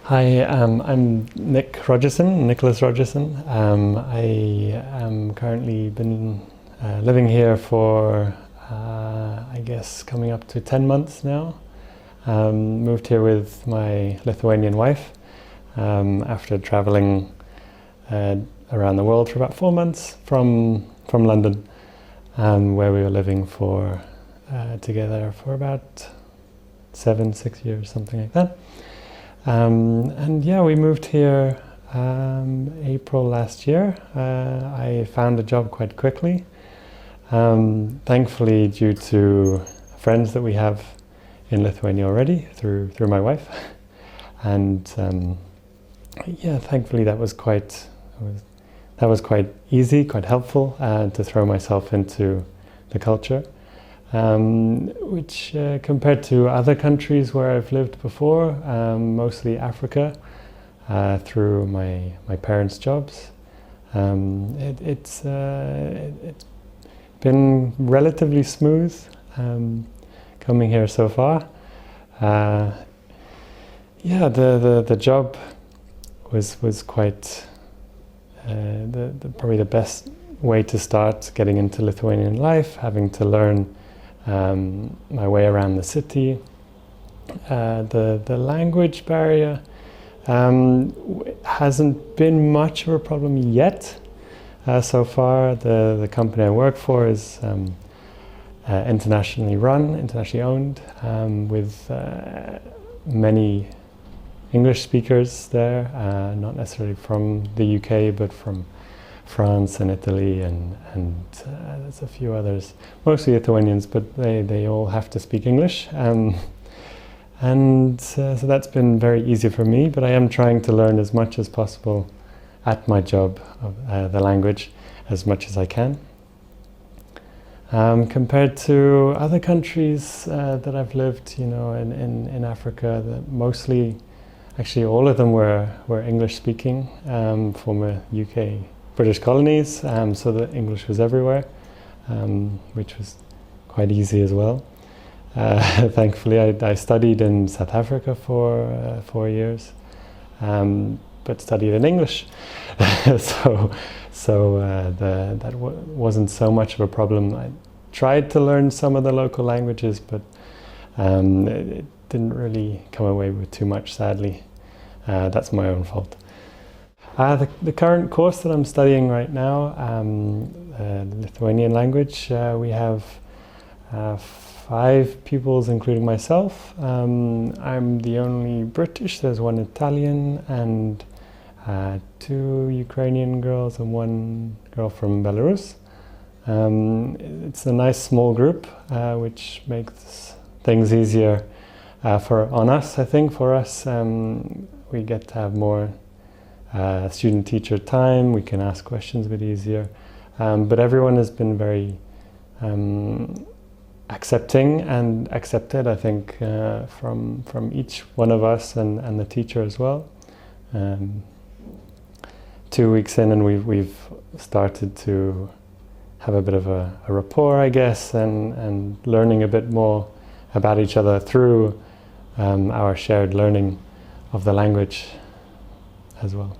Hi, I'm Nicholas Rogerson. I am currently been living here for, I guess, coming up to 10 months now. Moved here with my Lithuanian wife after traveling around the world for about 4 months from London, where we were living for together for about 6 years, something like that. And yeah, we moved here April last year. I found a job quite quickly, thankfully due to friends that we have in Lithuania already through my wife. And yeah, thankfully that was quite easy, quite helpful to throw myself into the culture. Which compared to other countries where I've lived before, mostly Africa, through my parents' jobs, it's been relatively smooth coming here so far. Yeah, the job was quite probably the best way to start getting into Lithuanian life, having to learn my way around the city. The language barrier hasn't been much of a problem yet. So far, the company I work for is internationally run, internationally owned, with many English speakers there, not necessarily from the UK, but from France and Italy and there's a few others, mostly Lithuanians, but they all have to speak English. So that's been very easy for me, but I am trying to learn as much as possible at my job, the language, as much as I can. Compared to other countries that I've lived, in Africa, mostly, actually all of them were English speaking, former UK British colonies, so the English was everywhere, which was quite easy as well. Thankfully, I studied in South Africa for 4 years, but studied in English, so that wasn't so much of a problem. I tried to learn some of the local languages, but it didn't really come away with too much, sadly. That's my own fault. The current course that I'm studying right now, Lithuanian language, we have 5 pupils, including myself. I'm the only British. There's 1 Italian and 2 Ukrainian girls and 1 girl from Belarus. It's a nice small group, which makes things easier on us, I think. For us, we get to have more student-teacher time. We can ask questions a bit easier, but everyone has been very accepting and accepted, I think, from each one of us and the teacher as well. 2 weeks in, and we've started to have a bit of a rapport, I guess, and learning a bit more about each other through our shared learning of the language as well.